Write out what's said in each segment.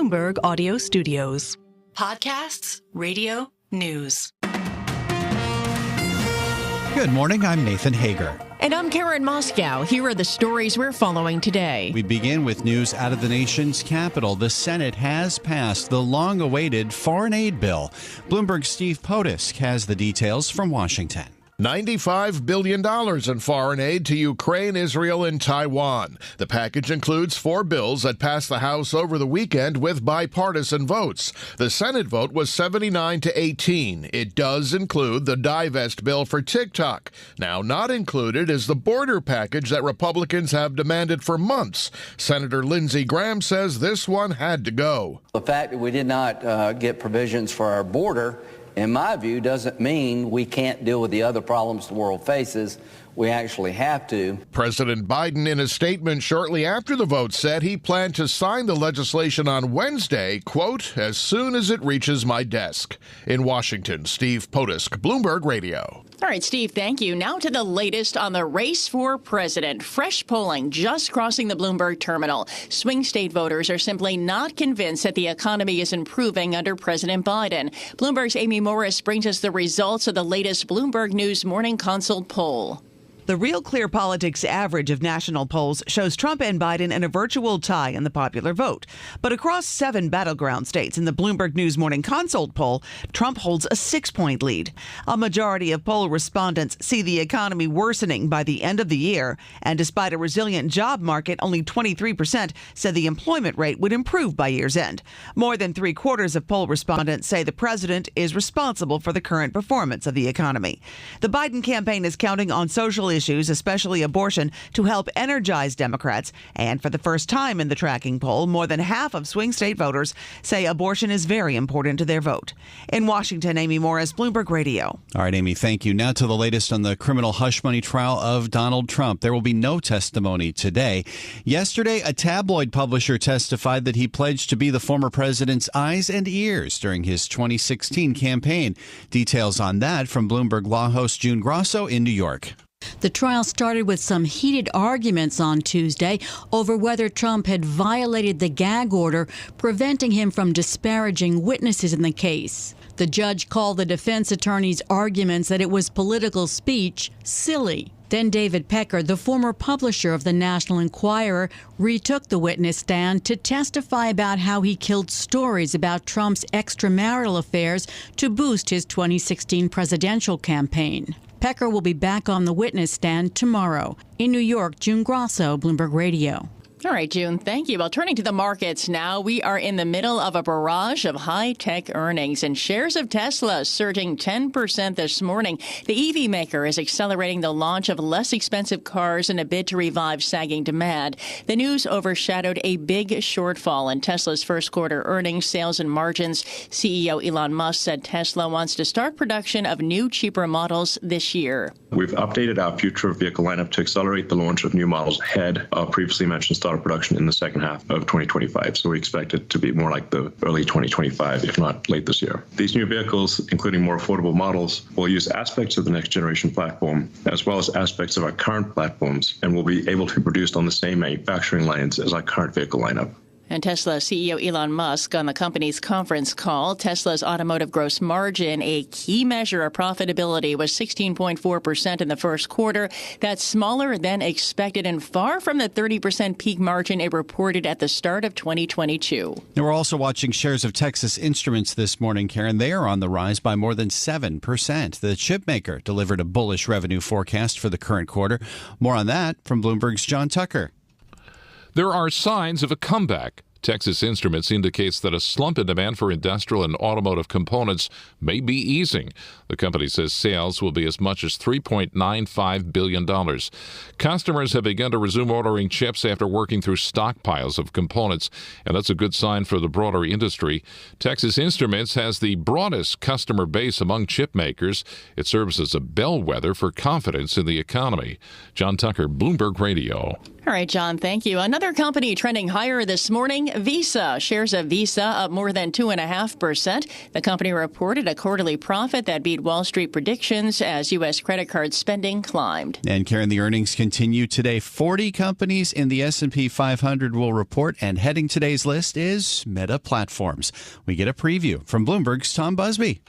Bloomberg Audio Studios. Podcasts, radio, news. Good morning, I'm Nathan Hager. And I'm Karen Moscow. Here are the stories we're following today. We begin with news out of the nation's capital. The Senate has passed the long-awaited foreign aid bill. Bloomberg's Steve Potisk has the details from Washington. $95 billion in foreign aid to Ukraine, Israel, and Taiwan. The package includes 4 bills that passed the House over the weekend with bipartisan votes. The Senate vote was 79-18. It does include the divest bill for TikTok. Now, not included is the border package that Republicans have demanded for months. Senator Lindsey Graham says this one had to go. The fact that we did not get provisions for our border, in my view, doesn't mean we can't deal with the other problems the world faces. We actually have to. President Biden, in a statement shortly after the vote, said he planned to sign the legislation on Wednesday, quote, as soon as it reaches my desk. In Washington, Steve Potisk, Bloomberg Radio. All right, Steve, thank you. Now to the latest on the race for president. Fresh polling just crossing the Bloomberg terminal. Swing state voters are simply not convinced that the economy is improving under President Biden. Bloomberg's Amy Morris brings us the results of the latest Bloomberg News Morning Consult poll. The Real Clear Politics average of national polls shows Trump and Biden in a virtual tie in the popular vote. But across 7 battleground states in the Bloomberg News Morning Consult poll, Trump holds a 6-point lead. A majority of poll respondents see the economy worsening by the end of the year. And despite a resilient job market, only 23% said the employment rate would improve by year's end. More than 3/4 of poll respondents say the president is responsible for the current performance of the economy. The Biden campaign is counting on social issues, especially abortion, to help energize Democrats. And for the first time in the tracking poll, more than half of swing state voters say abortion is very important to their vote. In Washington, Amy Morris, Bloomberg Radio. All right, Amy, thank you. Now to the latest on the criminal hush money trial of Donald Trump. There will be no testimony today. Yesterday, a tabloid publisher testified that he pledged to be the former president's eyes and ears during his 2016 campaign. Details on that from Bloomberg Law host June Grosso in New York. The trial started with some heated arguments on Tuesday over whether Trump had violated the gag order preventing him from disparaging witnesses in the case. The judge called the defense attorney's arguments that it was political speech silly. Then David Pecker, the former publisher of the National Enquirer, retook the witness stand to testify about how he killed stories about Trump's extramarital affairs to boost his 2016 presidential campaign. Pecker will be back on the witness stand tomorrow. In New York, June Grosso, Bloomberg Radio. All right, June, thank you. Well, turning to the markets now, we are in the middle of a barrage of high-tech earnings, and shares of Tesla surging 10% this morning. The EV maker is accelerating the launch of less expensive cars in a bid to revive sagging demand. The news overshadowed a big shortfall in Tesla's first quarter earnings, sales, and margins. CEO Elon Musk said Tesla wants to start production of new, cheaper models this year. We've updated our future vehicle lineup to accelerate the launch of new models ahead of previously mentioned start of production in the second half of 2025. So we expect it to be more like the early 2025, if not late this year. These new vehicles, including more affordable models, will use aspects of the next generation platform, as well as aspects of our current platforms, and will be able to be produced on the same manufacturing lines as our current vehicle lineup. And Tesla CEO Elon Musk on the company's conference call, Tesla's automotive gross margin, a key measure of profitability, was 16.4% in the first quarter. That's smaller than expected and far from the 30% peak margin it reported at the start of 2022. Now we're also watching shares of Texas Instruments this morning, Karen. They are on the rise by more than 7%. The chipmaker delivered a bullish revenue forecast for the current quarter. More on that from Bloomberg's John Tucker. There are signs of a comeback. Texas Instruments indicates that a slump in demand for industrial and automotive components may be easing. The company says sales will be as much as $3.95 billion. Customers have begun to resume ordering chips after working through stockpiles of components, and that's a good sign for the broader industry. Texas Instruments has the broadest customer base among chip makers. It serves as a bellwether for confidence in the economy. John Tucker, Bloomberg Radio. All right, John, thank you. Another company trending higher this morning, morning, Visa. Shares of Visa up more than 2.5%. The company reported a quarterly profit that beat Wall Street predictions as U.S. credit card spending climbed. And Karen, the earnings continue today. 40 companies in the S&P 500 will report, and heading today's list is Meta Platforms. We get a preview from Bloomberg's Tom Busby.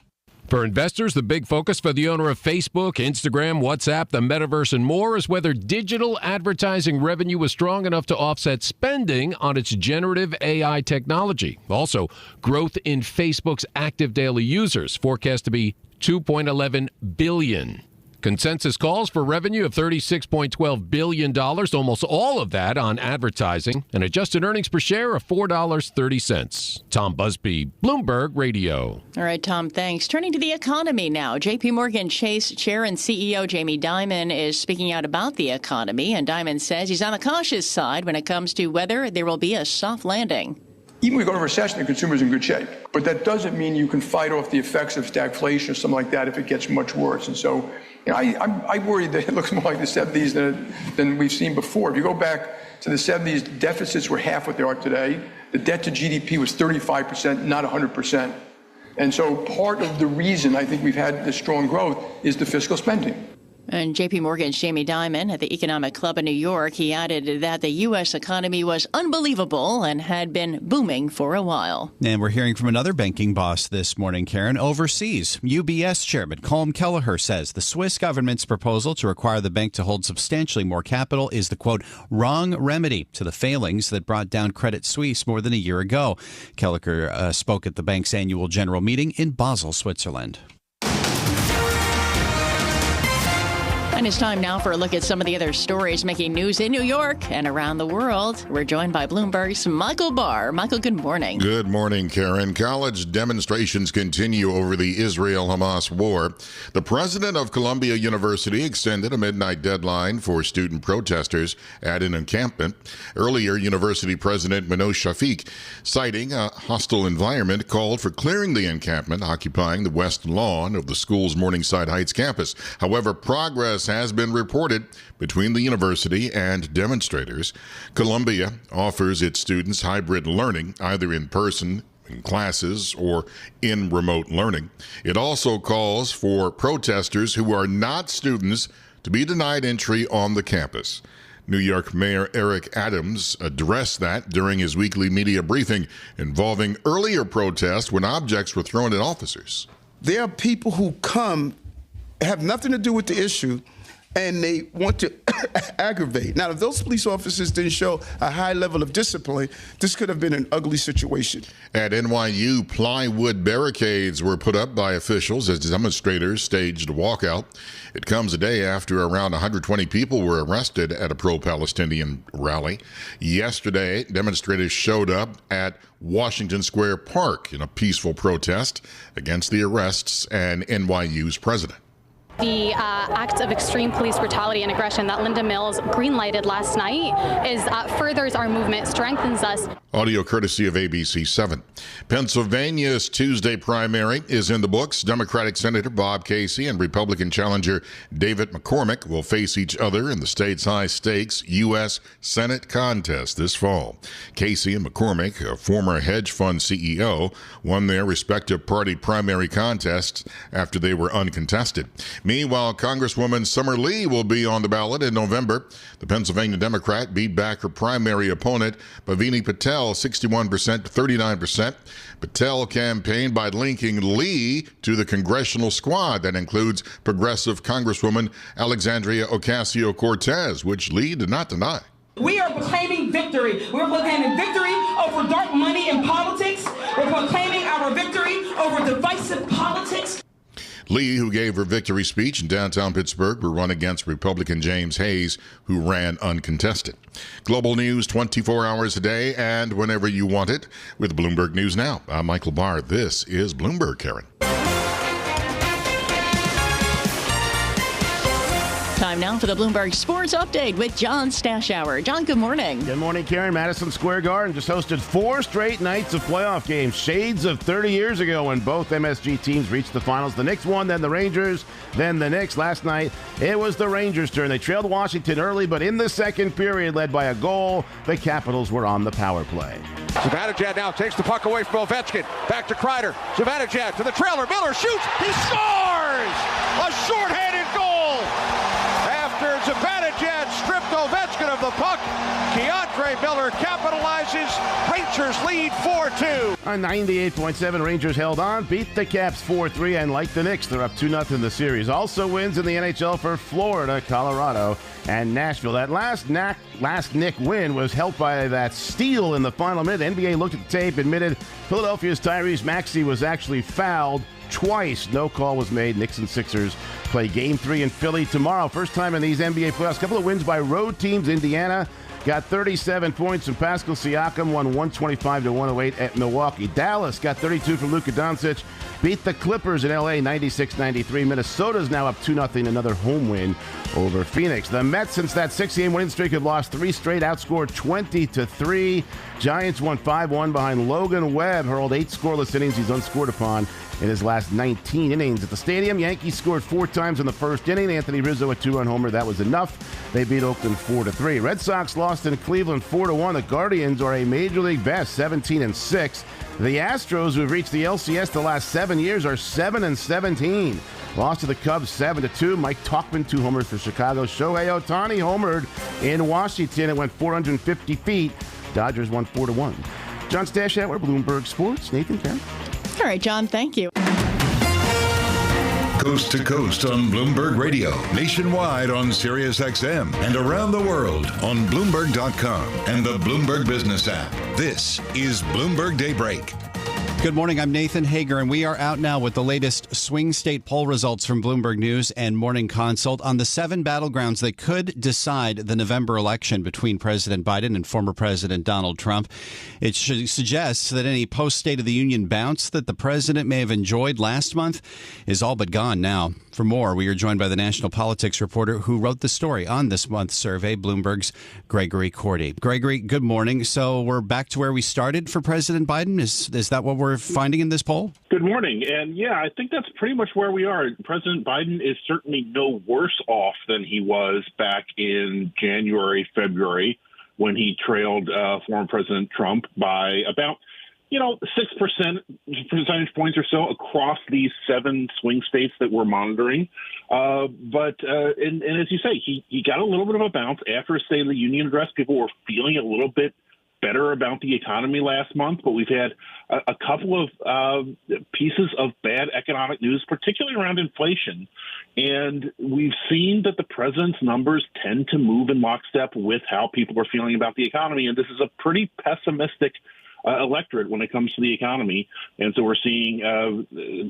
For investors, the big focus for the owner of Facebook, Instagram, WhatsApp, the metaverse, and more is whether digital advertising revenue was strong enough to offset spending on its generative AI technology. Also, growth in Facebook's active daily users forecast to be 2.11 billion. Consensus calls for revenue of $36.12 billion, almost all of that on advertising, and adjusted earnings per share of $4.30. Tom Busby, Bloomberg Radio. All right, Tom, thanks. Turning to the economy now. J.P. Morgan Chase Chair and CEO Jamie Dimon is speaking out about the economy, and Dimon says he's on the cautious side when it comes to whether there will be a soft landing. Even if we go to recession, the consumer's in good shape. But that doesn't mean you can fight off the effects of stagflation or something like that if it gets much worse. And so I worry that it looks more like the 70s than we've seen before. If you go back to the 70s, deficits were half what they are today. The debt to GDP was 35%, not 100%. And so part of the reason I think we've had this strong growth is the fiscal spending. And J.P. Morgan's Jamie Dimon at the Economic Club in New York, he added that the U.S. economy was unbelievable and had been booming for a while. And we're hearing from another banking boss this morning, Karen, overseas. UBS Chairman Colm Kelleher says the Swiss government's proposal to require the bank to hold substantially more capital is the, quote, wrong remedy to the failings that brought down Credit Suisse more than a year ago. Kelleher spoke at the bank's annual general meeting in Basel, Switzerland. And it's time now for a look at some of the other stories making news in New York and around the world. We're joined by Bloomberg's Michael Barr. Michael, good morning. Good morning, Karen. College demonstrations continue over the Israel-Hamas war. The president of Columbia University extended a midnight deadline for student protesters at an encampment. Earlier, University President Manosh Shafik, citing a hostile environment, called for clearing the encampment occupying the west lawn of the school's Morningside Heights campus. However, progress has been reported between the university and demonstrators. Columbia offers its students hybrid learning, either in person in classes or in remote learning. It also calls for protesters who are not students to be denied entry on the campus. New York Mayor Eric Adams addressed that during his weekly media briefing involving earlier protests when objects were thrown at officers. There are people who come, have nothing to do with the issue, and they want to aggravate. Now, if those police officers didn't show a high level of discipline, this could have been an ugly situation. At NYU, plywood barricades were put up by officials as demonstrators staged a walkout. It comes a day after around 120 people were arrested at a pro-Palestinian rally. Yesterday, demonstrators showed up at Washington Square Park in a peaceful protest against the arrests and NYU's president. The act of extreme police brutality and aggression that Linda Mills green-lighted last night furthers our movement, strengthens us. Audio courtesy of ABC 7. Pennsylvania's Tuesday primary is in the books. Democratic Senator Bob Casey and Republican challenger David McCormick will face each other in the state's high-stakes U.S. Senate contest this fall. Casey and McCormick, a former hedge fund CEO, won their respective party primary contests after they were uncontested. Meanwhile, Congresswoman Summer Lee will be on the ballot in November. The Pennsylvania Democrat beat back her primary opponent, Bhavini Patel, 61% to 39%. Patel campaigned by linking Lee to the congressional squad that includes progressive Congresswoman Alexandria Ocasio-Cortez, which Lee did not deny. We are proclaiming victory. We're proclaiming victory over dark money in politics. We're proclaiming our victory over divisive politics. Lee, who gave her victory speech in downtown Pittsburgh, will run against Republican James Hayes, who ran uncontested. Global news 24 hours a day and whenever you want it with Bloomberg News Now. I'm Michael Barr. This is Bloomberg, Karen. Time now for the Bloomberg Sports Update with John Stashower. John, good morning. Good morning, Karen. Madison Square Garden just hosted 4 straight nights of playoff games. Shades of 30 years ago when both MSG teams reached the finals. The Knicks won, then the Rangers, then the Knicks. Last night, it was the Rangers' turn. They trailed Washington early, but in the second period, led by a goal, the Capitals were on the power play. Zibanejad now takes the puck away from Ovechkin. Back to Kreider. Zibanejad to the trailer. Miller shoots. He scores! A shorthanded goal! After Zibanejad stripped Ovechkin of the puck, Keandre Miller capitalizes. Rangers lead 4-2. On 98.7, Rangers held on, beat the Caps 4-3, and like the Knicks, they're up 2-0 in the series. Also wins in the NHL for Florida, Colorado, and Nashville. That last Knick win was helped by that steal in the final minute. The NBA looked at the tape, admitted Philadelphia's Tyrese Maxey was actually fouled twice. No call was made. Knicks and Sixers play Game 3 in Philly tomorrow. First time in these NBA playoffs. A couple of wins by road teams. Indiana got 37 points from Pascal Siakam, won 125-108 at Milwaukee. Dallas got 32 from Luka Doncic, beat the Clippers in L.A. 96-93. Minnesota's now up 2-0, another home win over Phoenix. The Mets, since that 6-game winning streak, have lost 3 straight, outscored 20-3. Giants won 5-1 behind Logan Webb, hurled 8 scoreless innings. He's unscored upon in his last 19 innings. At the stadium, Yankees scored 4 times in the first inning. Anthony Rizzo a 2-run homer. That was enough. They beat Oakland 4-3. Red Sox lost in Cleveland 4-1. The Guardians are a major league best, 17-6. The Astros, who have reached the LCS the last 7 years, are 7-17. Lost to the Cubs 7-2. Mike Tauchman, 2 homers for Chicago. Shohei Ohtani homered in Washington. It went 450 feet. Dodgers won 4-1. John Stashower, Bloomberg Sports. Nathan, Karen. All right, John, thank you. Coast to coast on Bloomberg Radio, nationwide on Sirius XM, and around the world on Bloomberg.com and the Bloomberg Business app. This is Bloomberg Daybreak. Good morning. I'm Nathan Hager, and we are out now with the latest swing state poll results from Bloomberg News and Morning Consult on the 7 battlegrounds that could decide the November election between President Biden and former President Donald Trump. It suggests that any post-State of the Union bounce that the president may have enjoyed last month is all but gone now. For more, we are joined by the national politics reporter who wrote the story on this month's survey, Bloomberg's Gregory Cordy. Gregory, good morning. So we're back to where we started for President Biden. Is that what we're finding in this poll? Good morning. And yeah, I think that's pretty much where we are. President Biden is certainly no worse off than he was back in January, February, when he trailed former President Trump by about 6% percentage points or so across these 7 swing states that we're monitoring. But as you say, he got a little bit of a bounce after a State of the Union address. People were feeling a little bit better about the economy last month, but we've had a couple of pieces of bad economic news, particularly around inflation. And we've seen that the president's numbers tend to move in lockstep with how people are feeling about the economy. And this is a pretty pessimistic electorate when it comes to the economy. And so we're seeing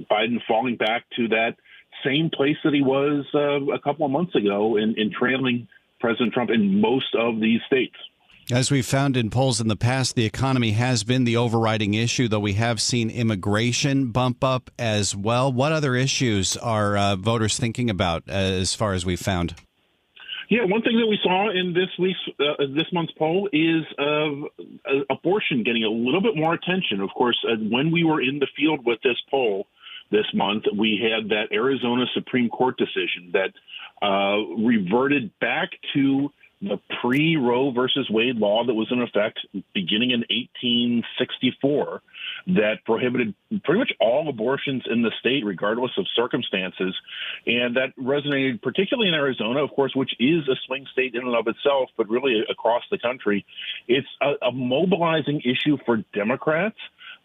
Biden falling back to that same place that he was a couple of months ago in trailing President Trump in most of these states. As we've found in polls in the past, the economy has been the overriding issue, though we have seen immigration bump up as well. What other issues are voters thinking about as far as we've found? Yeah, one thing that we saw in this month's poll is abortion getting a little bit more attention. Of course, when we were in the field with this poll this month, we had that Arizona Supreme Court decision that reverted back to the pre-Roe versus Wade law that was in effect beginning in 1864 that prohibited pretty much all abortions in the state, regardless of circumstances. And that resonated particularly in Arizona, of course, which is a swing state in and of itself, but really across the country. It's a mobilizing issue for Democrats.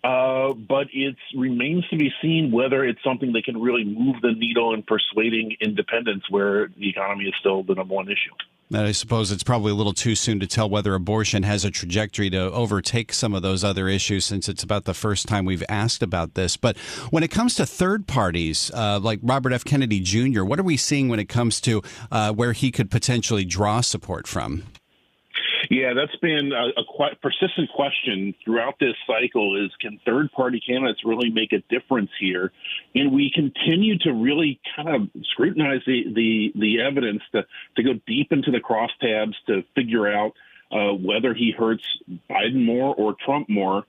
But it remains to be seen whether it's something that can really move the needle in persuading independents where the economy is still the number one issue. I suppose it's probably a little too soon to tell whether abortion has a trajectory to overtake some of those other issues, since it's about the first time we've asked about this. But when it comes to third parties like Robert F. Kennedy Jr., what are we seeing when it comes to where he could potentially draw support from? Yeah, that's been a quite persistent question throughout this cycle is, can third-party candidates really make a difference here? And we continue to really kind of scrutinize the evidence to go deep into the crosstabs to figure out whether he hurts Biden more or Trump more.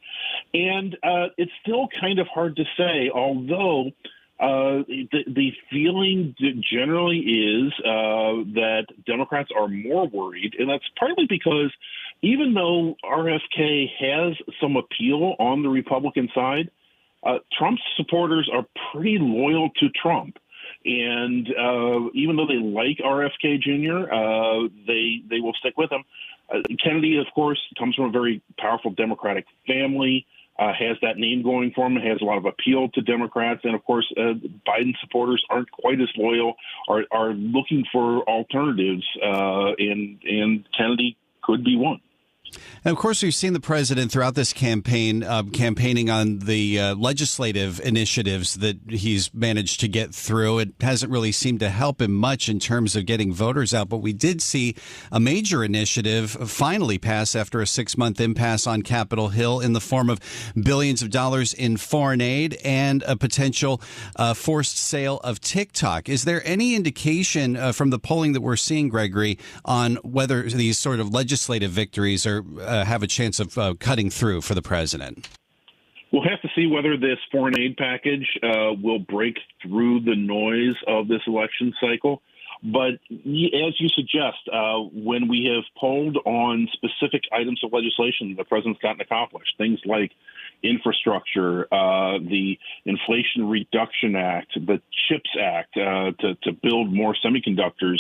And it's still kind of hard to say, although the feeling generally is that Democrats are more worried, and that's partly because even though RFK has some appeal on the Republican side, Trump's supporters are pretty loyal to Trump. And even though they like RFK Jr., they will stick with him. Kennedy, of course, comes from a very powerful Democratic family, has that name going for him, has a lot of appeal to Democrats. And, of course, Biden supporters aren't quite as loyal, are looking for alternatives, and Kennedy could be one. And of course, we've seen the president throughout this campaign campaigning on the legislative initiatives that he's managed to get through. It hasn't really seemed to help him much in terms of getting voters out. But we did see a major initiative finally pass after a 6-month impasse on Capitol Hill in the form of billions of dollars in foreign aid and a potential forced sale of TikTok. Is there any indication from the polling that we're seeing, Gregory, on whether these sort of legislative victories are have a chance of cutting through for the president? We'll have to see whether this foreign aid package will break through the noise of this election cycle. But as you suggest, when we have polled on specific items of legislation the president's gotten accomplished, things like infrastructure, the Inflation Reduction Act, the CHIPS Act to build more semiconductors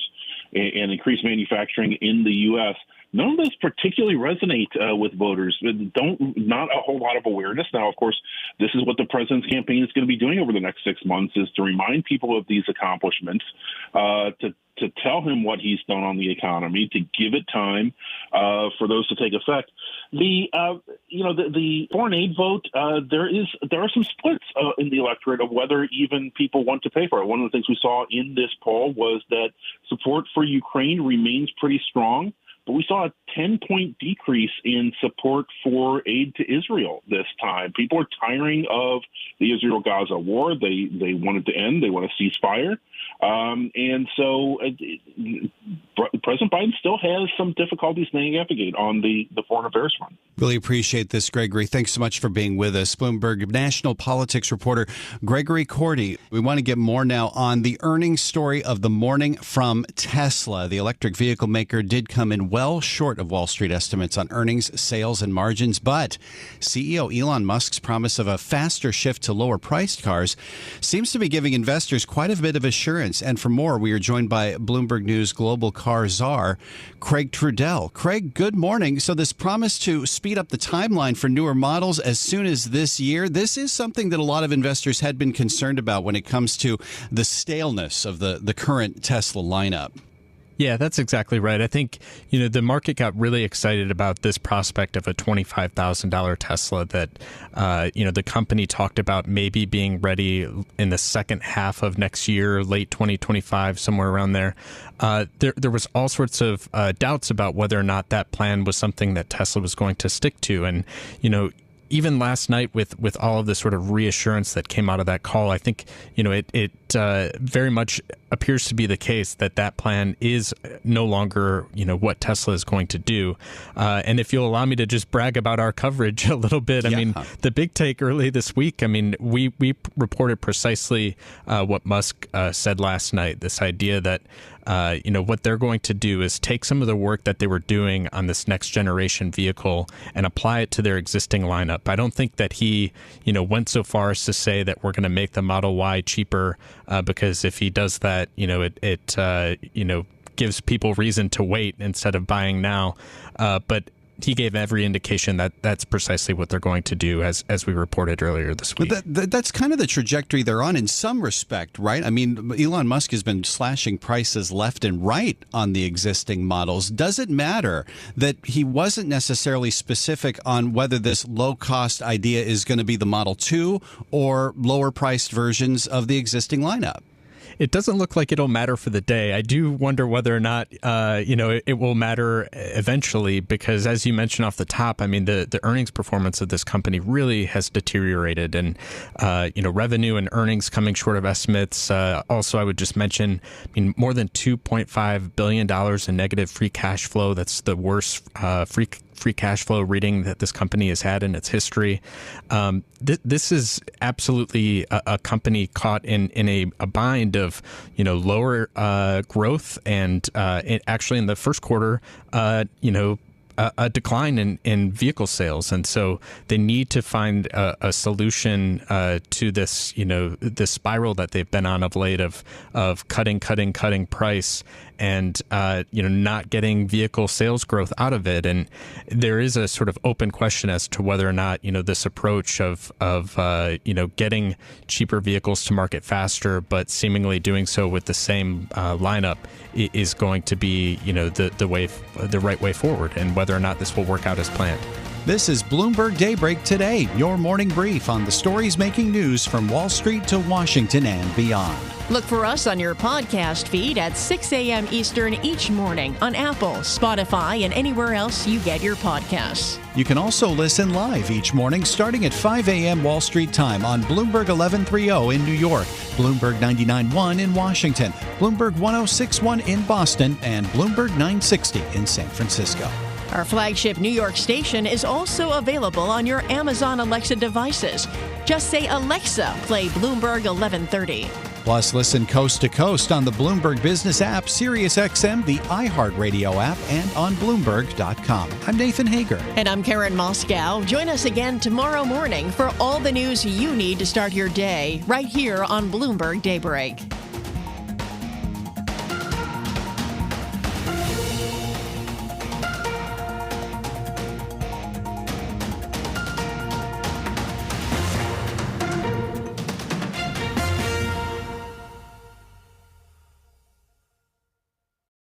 and increase manufacturing in the U.S., none of those particularly resonate with voters. Not a whole lot of awareness. Now, of course, this is what the president's campaign is going to be doing over the next 6 months, is to remind people of these accomplishments, to tell him what he's done on the economy, to give it time for those to take effect. The foreign aid vote, there are some splits in the electorate of whether even people want to pay for it. One of the things we saw in this poll was that support for Ukraine remains pretty strong, but we saw a 10-point decrease in support for aid to Israel this time. People are tiring of the Israel-Gaza war. They want it to end. They want a ceasefire. And so President Biden still has some difficulties navigating on the foreign affairs front. Really appreciate this, Gregory. Thanks so much for being with us. Bloomberg national politics reporter Gregory Cordy. We want to get more now on the earnings story of the morning from Tesla. The electric vehicle maker did come in well short of Wall Street estimates on earnings, sales, and margins, but CEO Elon Musk's promise of a faster shift to lower-priced cars seems to be giving investors quite a bit of assurance. And for more, we are joined by Bloomberg News global car czar, Craig Trudell. Craig, good morning. So this promise to speed up the timeline for newer models as soon as this year, this is something that a lot of investors had been concerned about when it comes to the staleness of the current Tesla lineup. Yeah, that's exactly right. I think, the market got really excited about this prospect of a $25,000 Tesla that, the company talked about maybe being ready in the second half of next year, late 2025, somewhere around there. There was all sorts of doubts about whether or not that plan was something that Tesla was going to stick to. And, even last night with all of the sort of reassurance that came out of that call, I think, it very much appears to be the case that plan is no longer, what Tesla is going to do. And if you'll allow me to just brag about our coverage a little bit, I mean, the big take early this week, I mean, we reported precisely what Musk said last night, this idea that, what they're going to do is take some of the work that they were doing on this next generation vehicle and apply it to their existing lineup. I don't think that he, went so far as to say that we're going to make the Model Y cheaper, because if he does that, it gives people reason to wait instead of buying now. But he gave every indication that that's precisely what they're going to do, as we reported earlier this week. But that's kind of the trajectory they're on in some respect, right? I mean, Elon Musk has been slashing prices left and right on the existing models. Does it matter that he wasn't necessarily specific on whether this low-cost idea is going to be the Model 2 or lower-priced versions of the existing lineup? it doesn't look like it'll matter for the day. I do wonder whether or not, it will matter eventually, because as you mentioned off the top, I mean, the earnings performance of this company really has deteriorated, and, revenue and earnings coming short of estimates. Also, I would just mention, more than $2.5 billion in negative free cash flow. That's the worst free cash flow reading that this company has had in its history. This is absolutely a company caught in a bind of, lower growth, and actually in the first quarter, a decline in vehicle sales. And so they need to find a solution to this, this spiral that they've been on of late of cutting price and, not getting vehicle sales growth out of it. And there is a sort of open question as to whether or not, this approach of getting cheaper vehicles to market faster, but seemingly doing so with the same lineup is going to be, the right way forward, and whether or not this will work out as planned. This is Bloomberg Daybreak Today, your morning brief on the stories making news from Wall Street to Washington and beyond. Look for us on your podcast feed at 6 a.m. Eastern each morning on Apple, Spotify, and anywhere else you get your podcasts. You can also listen live each morning starting at 5 a.m. Wall Street time on Bloomberg 1130 in New York, Bloomberg 99.1 in Washington, Bloomberg 106.1 in Boston, and Bloomberg 960 in San Francisco. Our flagship New York station is also available on your Amazon Alexa devices. Just say, Alexa, play Bloomberg 1130. Plus, listen coast to coast on the Bloomberg Business app, SiriusXM, the iHeartRadio app, and on Bloomberg.com. I'm Nathan Hager. And I'm Karen Moscow. Join us again tomorrow morning for all the news you need to start your day right here on Bloomberg Daybreak.